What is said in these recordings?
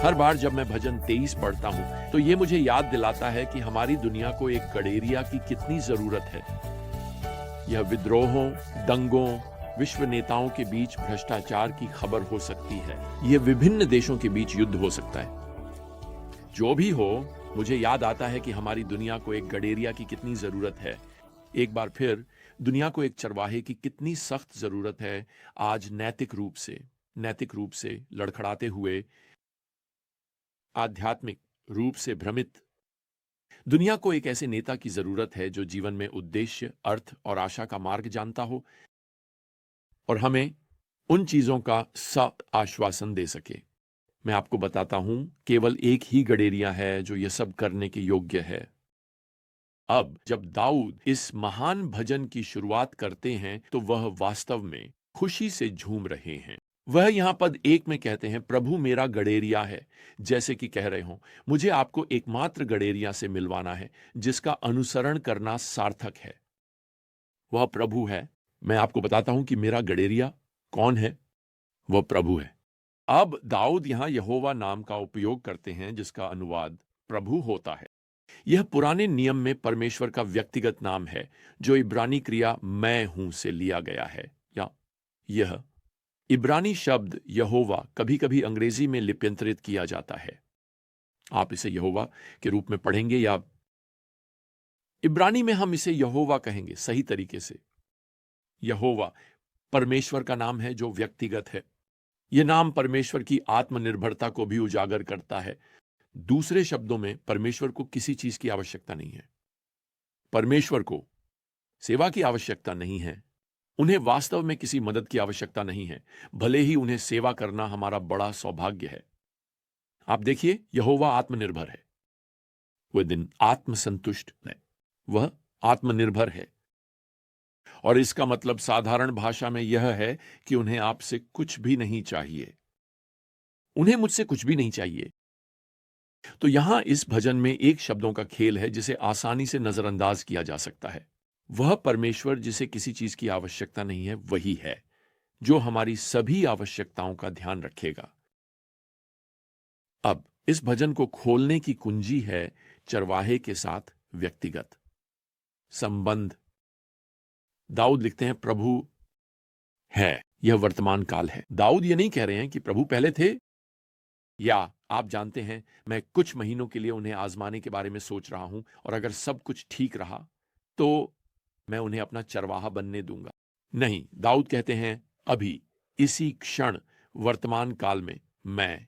हर बार जब मैं भजन 23 पढ़ता हूँ तो ये मुझे याद दिलाता है कि हमारी दुनिया को एक गडेरिया की कितनी जरूरत है। यह विद्रोहों, दंगों, विश्व नेताओं के बीच भ्रष्टाचार की खबर हो सकती है। यह विभिन्न देशों के बीच युद्ध हो सकता है। जो भी हो, मुझे याद आता है कि हमारी दुनिया को एक गडेरिया की कितनी जरूरत है। एक बार फिर दुनिया को एक चरवाहे की कितनी सख्त जरूरत है। आज नैतिक रूप से लड़खड़ाते हुए, आध्यात्मिक रूप से भ्रमित दुनिया को एक ऐसे नेता की जरूरत है जो जीवन में उद्देश्य, अर्थ और आशा का मार्ग जानता हो और हमें उन चीजों का आश्वासन दे सके। मैं आपको बताता हूं, केवल एक ही गडेरिया है जो यह सब करने के योग्य है। अब जब दाऊद इस महान भजन की शुरुआत करते हैं तो वह वास्तव में खुशी से झूम रहे हैं। वह यहां पद 1 में कहते हैं, प्रभु मेरा गडेरिया है, जैसे कि कह रहे हो मुझे आपको एकमात्र गडेरिया से मिलवाना है जिसका अनुसरण करना सार्थक है। वह प्रभु है। मैं आपको बताता हूं कि मेरा गडेरिया कौन है। वह प्रभु है। अब दाऊद यहां यहोवा नाम का उपयोग करते हैं जिसका अनुवाद प्रभु होता है। यह पुराने नियम में परमेश्वर का व्यक्तिगत नाम है जो इब्रानी क्रिया मैं हूं से लिया गया है। या यह इब्रानी शब्द यहोवा कभी कभी अंग्रेजी में लिप्यंतरित किया जाता है। आप इसे यहोवा के रूप में पढ़ेंगे या इब्रानी में हम इसे यहोवा कहेंगे। सही तरीके से यहोवा परमेश्वर का नाम है जो व्यक्तिगत है। यह नाम परमेश्वर की आत्मनिर्भरता को भी उजागर करता है। दूसरे शब्दों में परमेश्वर को किसी चीज की आवश्यकता नहीं है। परमेश्वर को सेवा की आवश्यकता नहीं है। उन्हें वास्तव में किसी मदद की आवश्यकता नहीं है, भले ही उन्हें सेवा करना हमारा बड़ा सौभाग्य है। आप देखिए, यहोवा आत्मनिर्भर है। वह दिन आत्मसंतुष्ट है। वह आत्मनिर्भर है और इसका मतलब साधारण भाषा में यह है कि उन्हें आपसे कुछ भी नहीं चाहिए। उन्हें मुझसे कुछ भी नहीं चाहिए। तो यहां इस भजन में एक शब्दों का खेल है जिसे आसानी से नजरअंदाज किया जा सकता है। वह परमेश्वर जिसे किसी चीज की आवश्यकता नहीं है, वही है जो हमारी सभी आवश्यकताओं का ध्यान रखेगा। अब इस भजन को खोलने की कुंजी है चरवाहे के साथ व्यक्तिगत संबंध। दाऊद लिखते हैं, प्रभु है। यह वर्तमान काल है। दाऊद यह नहीं कह रहे हैं कि प्रभु पहले थे, या आप जानते हैं मैं कुछ महीनों के लिए उन्हें आजमाने के बारे में सोच रहा हूं और अगर सब कुछ ठीक रहा तो मैं उन्हें अपना चरवाहा बनने दूंगा। नहीं, दाऊद कहते हैं अभी, इसी क्षण, वर्तमान काल में मैं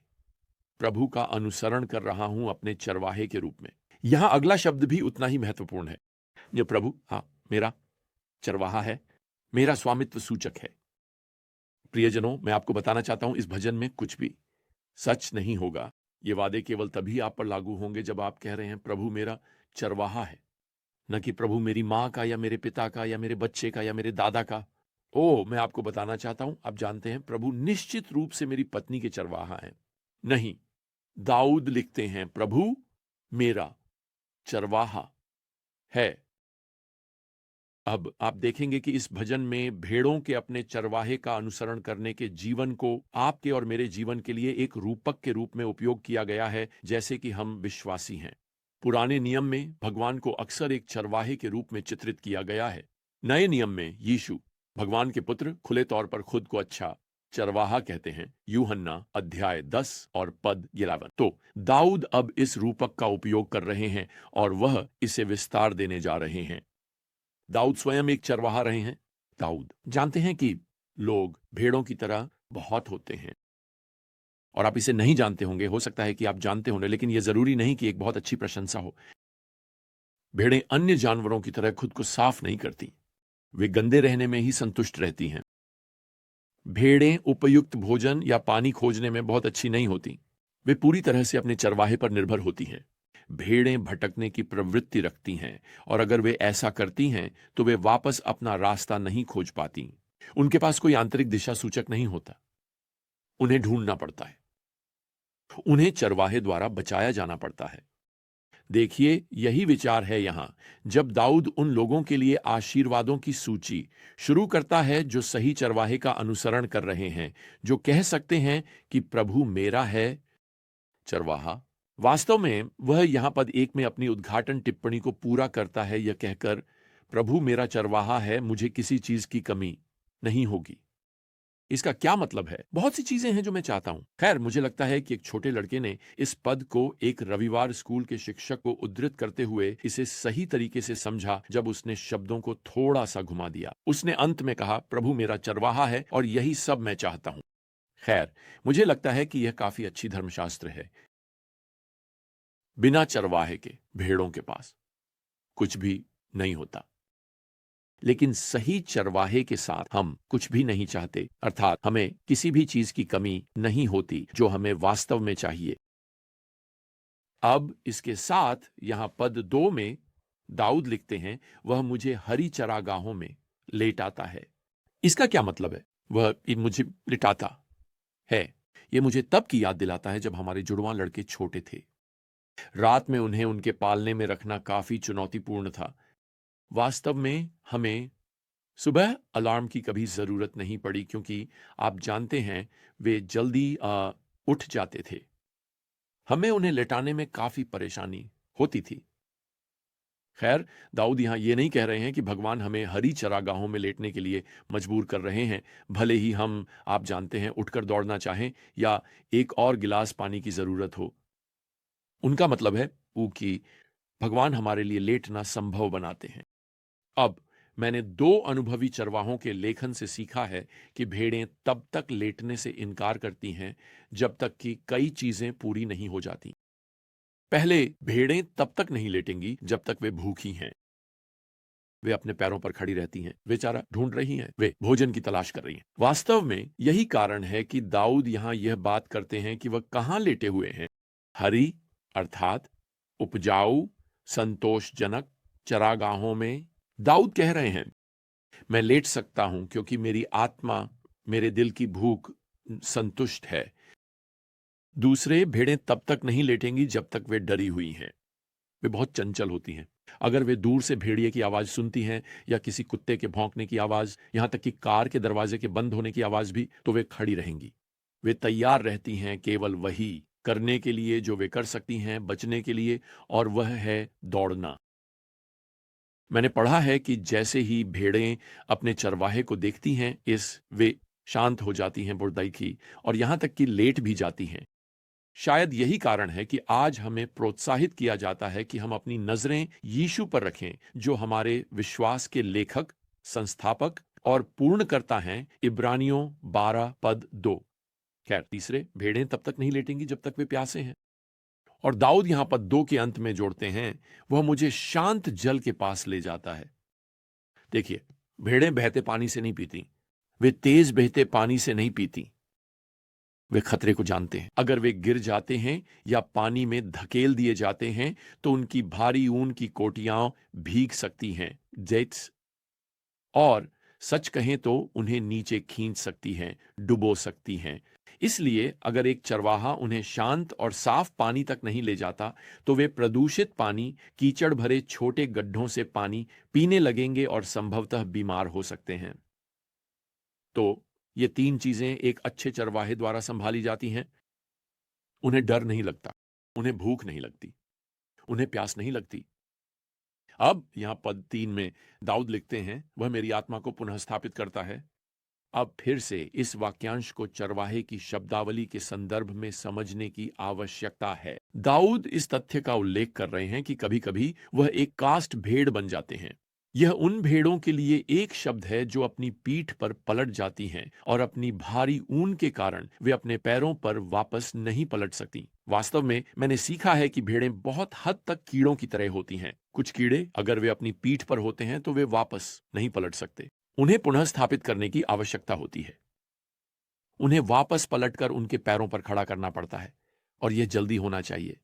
प्रभु का अनुसरण कर रहा हूं अपने चरवाहे के रूप में। यहां अगला शब्द भी उतना ही महत्वपूर्ण है। जो प्रभु मेरा चरवाहा है, मेरा स्वामित्व सूचक है। प्रियजनों, मैं आपको बताना चाहता हूं, इस भजन में कुछ भी सच नहीं होगा। ये वादे केवल तभी आप पर लागू होंगे जब आप कह रहे हैं प्रभु मेरा चरवाहा है, न कि प्रभु मेरी मां का या मेरे पिता का या मेरे बच्चे का या मेरे दादा का। मैं आपको बताना चाहता हूं, आप जानते हैं प्रभु निश्चित रूप से मेरी पत्नी के चरवाहा हैं। नहीं, दाऊद लिखते हैं प्रभु मेरा चरवाहा है। अब आप देखेंगे कि इस भजन में भेड़ों के अपने चरवाहे का अनुसरण करने के जीवन को आपके और मेरे जीवन के लिए एक रूपक के रूप में उपयोग किया गया है, जैसे कि हम विश्वासी हैं। पुराने नियम में भगवान को अक्सर एक चरवाहे के रूप में चित्रित किया गया है। नए नियम में यीशु भगवान के पुत्र खुले तौर पर खुद को अच्छा चरवाहा कहते हैं। यूहन्ना अध्याय 10 और पद 11। तो दाऊद अब इस रूपक का उपयोग कर रहे हैं और वह इसे विस्तार देने जा रहे हैं। दाऊद स्वयं एक चरवाहा रहे हैं। दाऊद जानते हैं कि लोग भेड़ों की तरह बहुत होते हैं, और आप इसे नहीं जानते होंगे, हो सकता है कि आप जानते होंगे, लेकिन यह जरूरी नहीं कि एक बहुत अच्छी प्रशंसा हो। भेड़ें अन्य जानवरों की तरह खुद को साफ नहीं करती, वे गंदे रहने में ही संतुष्ट रहती हैं। भेड़ें उपयुक्त भोजन या पानी खोजने में बहुत अच्छी नहीं होती, वे पूरी तरह से अपने चरवाहे पर निर्भर होती हैं। भेड़ें भटकने की प्रवृत्ति रखती हैं, और अगर वे ऐसा करती हैं तो वे वापस अपना रास्ता नहीं खोज पाती। उनके पास कोई आंतरिक दिशा सूचक नहीं होता, उन्हें ढूंढना पड़ता है, उन्हें चरवाहे द्वारा बचाया जाना पड़ता है। देखिए, यही विचार है यहां जब दाऊद उन लोगों के लिए आशीर्वादों की सूची शुरू करता है जो सही चरवाहे का अनुसरण कर रहे हैं, जो कह सकते हैं कि प्रभु मेरा है, चरवाहा। वास्तव में वह यहां पद 1 में अपनी उद्घाटन टिप्पणी को पूरा करता है यह कहकर, प्रभु मेरा चरवाहा है, मुझे किसी चीज की कमी नहीं होगी। इसका क्या मतलब है? बहुत सी चीजें हैं जो मैं चाहता हूं। खैर, मुझे लगता है कि एक छोटे लड़के ने इस पद को एक रविवार स्कूल के शिक्षक को उद्धृत करते हुए इसे सही तरीके से समझा जब उसने शब्दों को थोड़ा सा घुमा दिया। उसने अंत में कहा, प्रभु मेरा चरवाहा है और यही सब मैं चाहता हूं। खैर, मुझे लगता है कि यह काफी अच्छी धर्मशास्त्र है। बिना चरवाहे के भेड़ों के पास कुछ भी नहीं होता, लेकिन सही चरवाहे के साथ हम कुछ भी नहीं चाहते, अर्थात हमें किसी भी चीज की कमी नहीं होती जो हमें वास्तव में चाहिए। अब इसके साथ यहां पद 2 में दाऊद लिखते हैं, वह मुझे हरी चरागाहों में लेटाता है। इसका क्या मतलब है? वह मुझे लिटाता है, यह मुझे तब की याद दिलाता है जब हमारे जुड़वां लड़के छोटे थे। रात में उन्हें उनके पालने में रखना काफी चुनौतीपूर्ण था। वास्तव में हमें सुबह अलार्म की कभी जरूरत नहीं पड़ी, क्योंकि आप जानते हैं वे जल्दी उठ जाते थे। हमें उन्हें लेटाने में काफी परेशानी होती थी। खैर, दाऊद यहां ये नहीं कह रहे हैं कि भगवान हमें हरी चरागाहों में लेटने के लिए मजबूर कर रहे हैं, भले ही हम, आप जानते हैं, उठकर दौड़ना चाहें या एक और गिलास पानी की जरूरत हो। उनका मतलब है कि भगवान हमारे लिए लेटना संभव बनाते हैं। अब मैंने 2 अनुभवी चरवाहों के लेखन से सीखा है कि भेड़ें तब तक लेटने से इनकार करती हैं जब तक कि कई चीजें पूरी नहीं हो जाती। पहले, भेड़ें तब तक नहीं लेटेंगी जब तक वे भूखी हैं। वे अपने पैरों पर खड़ी रहती हैं, वे चारा ढूंढ रही हैं, वे भोजन की तलाश कर रही हैं। वास्तव में यही कारण है कि दाऊद यहां यह बात करते हैं कि वह कहां लेटे हुए हैं। हरी अर्थात उपजाऊ, संतोषजनक चरागाहों में। दाऊद कह रहे हैं, मैं लेट सकता हूं क्योंकि मेरी आत्मा, मेरे दिल की भूख संतुष्ट है। दूसरे, भेड़ें तब तक नहीं लेटेंगी जब तक वे डरी हुई हैं। वे बहुत चंचल होती हैं। अगर वे दूर से भेड़िए की आवाज सुनती हैं या किसी कुत्ते के भौंकने की आवाज, यहां तक कि कार के दरवाजे के बंद होने की आवाज भी, तो वे खड़ी रहेंगी। वे तैयार रहती हैं केवल वही करने के लिए जो वे कर सकती हैं बचने के लिए, और वह है दौड़ना। मैंने पढ़ा है कि जैसे ही भेड़ें अपने चरवाहे को देखती हैं, वे शांत हो जाती हैं बुर्दईकी, और यहां तक कि लेट भी जाती हैं। शायद यही कारण है कि आज हमें प्रोत्साहित किया जाता है कि हम अपनी नजरें यीशु पर रखें, जो हमारे विश्वास के लेखक, संस्थापक और पूर्णकर्ता हैं। इब्रानियों 12 पद 2। खैर, तीसरे, भेड़ें तब तक नहीं लेटेंगी जब तक वे प्यासे हैं। और दाऊद यहां पद 2 के अंत में जोड़ते हैं, वह मुझे शांत जल के पास ले जाता है। देखिए, भेड़ें बहते पानी से नहीं पीती, वे तेज बहते पानी से नहीं पीती। वे खतरे को जानते हैं। अगर वे गिर जाते हैं या पानी में धकेल दिए जाते हैं तो उनकी भारी ऊन की कोटियां भीग सकती हैं, जेट्स, और सच कहें तो उन्हें नीचे खींच सकती हैं, डुबो सकती हैं। इसलिए अगर एक चरवाहा उन्हें शांत और साफ पानी तक नहीं ले जाता तो वे प्रदूषित पानी, कीचड़ भरे छोटे गड्ढों से पानी पीने लगेंगे और संभवतः बीमार हो सकते हैं। तो ये 3 चीजें एक अच्छे चरवाहे द्वारा संभाली जाती हैं। उन्हें डर नहीं लगता, उन्हें भूख नहीं लगती, उन्हें प्यास नहीं लगती। अब यहां पद 3 में दाऊद लिखते हैं, वह मेरी आत्मा को पुनः स्थापित करता है। अब फिर से इस वाक्यांश को चरवाहे की शब्दावली के संदर्भ में समझने की आवश्यकता है। दाऊद इस तथ्य का उल्लेख कर रहे हैं कि कभी-कभी वह एक कास्ट भेड़ बन जाते हैं। यह उन भेड़ों के लिए एक शब्द है जो अपनी पीठ पर पलट जाती हैं और अपनी भारी ऊन के कारण वे अपने पैरों पर वापस नहीं पलट सकती। वास्तव में मैंने सीखा है कि भेड़ें बहुत हद तक कीड़ों की तरह होती हैं। कुछ कीड़े अगर वे अपनी पीठ पर होते हैं तो वे वापस नहीं पलट सकते। उन्हें पुनः स्थापित करने की आवश्यकता होती है। उन्हें वापस पलटकर उनके पैरों पर खड़ा करना पड़ता है, और यह जल्दी होना चाहिए।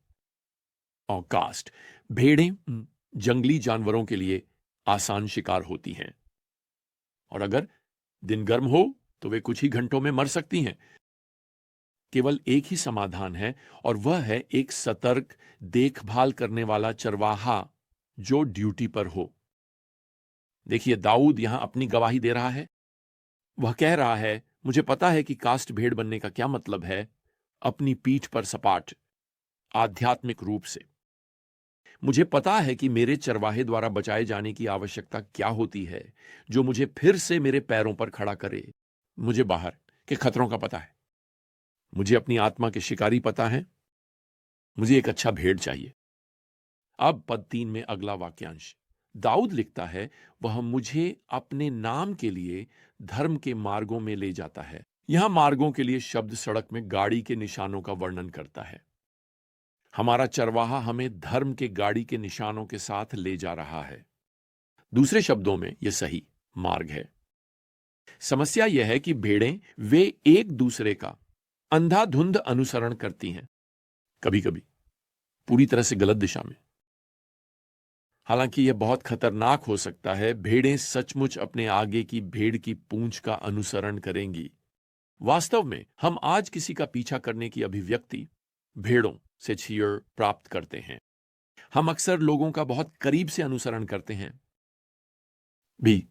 और कास्ट भेड़ें जंगली जानवरों के लिए आसान शिकार होती हैं, और अगर दिन गर्म हो तो वे कुछ ही घंटों में मर सकती हैं। केवल एक ही समाधान है, और वह है एक सतर्क, देखभाल करने वाला चरवाहा जो ड्यूटी पर हो। देखिए, दाऊद यहां अपनी गवाही दे रहा है। वह कह रहा है, मुझे पता है कि कास्ट भेड़ बनने का क्या मतलब है, अपनी पीठ पर सपाट, आध्यात्मिक रूप से। मुझे पता है कि मेरे चरवाहे द्वारा बचाए जाने की आवश्यकता क्या होती है, जो मुझे फिर से मेरे पैरों पर खड़ा करे। मुझे बाहर के खतरों का पता है, मुझे अपनी आत्मा के शिकारी पता है, मुझे एक अच्छा भेड़ चाहिए। अब पद 3 में अगला वाक्यांश दाऊद लिखता है, वह मुझे अपने नाम के लिए धर्म के मार्गों में ले जाता है। यहां मार्गों के लिए शब्द सड़क में गाड़ी के निशानों का वर्णन करता है। हमारा चरवाहा हमें धर्म के गाड़ी के निशानों के साथ ले जा रहा है। दूसरे शब्दों में यह सही मार्ग है। समस्या यह है कि भेड़ें वे एक दूसरे का अंधाधुंध अनुसरण करती हैं, कभी कभी पूरी तरह से गलत दिशा में। हालांकि यह बहुत खतरनाक हो सकता है। भेड़ें सचमुच अपने आगे की भेड़ की पूंछ का अनुसरण करेंगी। वास्तव में हम आज किसी का पीछा करने की अभिव्यक्ति भेड़ों से चीयर प्राप्त करते हैं। हम अक्सर लोगों का बहुत करीब से अनुसरण करते हैं भी,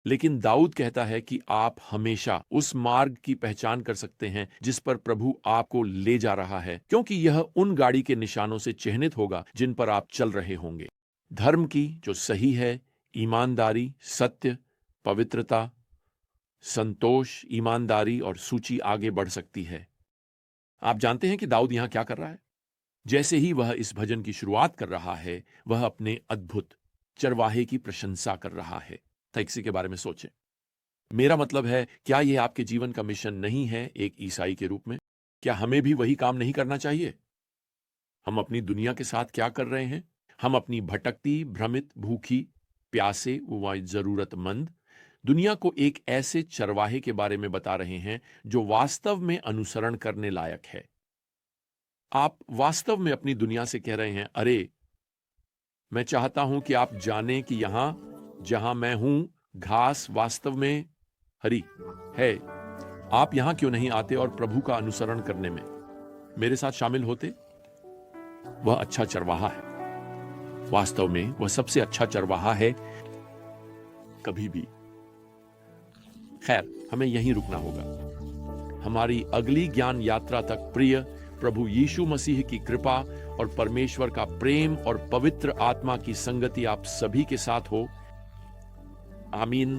लेकिन दाऊद कहता है कि आप हमेशा उस मार्ग की पहचान कर सकते हैं जिस पर प्रभु आपको ले जा रहा है, क्योंकि यह उन गाड़ी के निशानों से चिह्नित होगा जिन पर आप चल रहे होंगे। धर्म की जो सही है, ईमानदारी, सत्य, पवित्रता, संतोष, ईमानदारी और सूची आगे बढ़ सकती है। आप जानते हैं कि दाऊद यहां क्या कर रहा है? जैसे ही वह इस भजन की शुरुआत कर रहा है, वह अपने अद्भुत चरवाहे की प्रशंसा कर रहा है। इसी के बारे में सोचें। मेरा मतलब है, क्या यह आपके जीवन का मिशन नहीं है एक ईसाई के रूप में? क्या हमें भी वही काम नहीं करना चाहिए? हम अपनी दुनिया के साथ क्या कर रहे हैं? हम अपनी भटकती, भ्रमित, भूखी, प्यासे व जरूरतमंद दुनिया को एक ऐसे चरवाहे के बारे में बता रहे हैं जो वास्तव में अनुसरण करने लायक है। आप वास्तव में अपनी दुनिया से कह रहे हैं, अरे मैं चाहता हूं कि आप जानें कि यहां जहां मैं हूं, घास वास्तव में हरी है। आप यहां क्यों नहीं आते और प्रभु का अनुसरण करने में मेरे साथ शामिल होते? वह अच्छा चरवाहा है। वास्तव में वह सबसे अच्छा चरवाहा है कभी भी। खैर, हमें यहीं रुकना होगा। हमारी अगली ज्ञान यात्रा तक प्रिय प्रभु यीशु मसीह की कृपा और परमेश्वर का प्रेम और पवित्र आत्मा की संगति आप सभी के साथ हो। आमीन।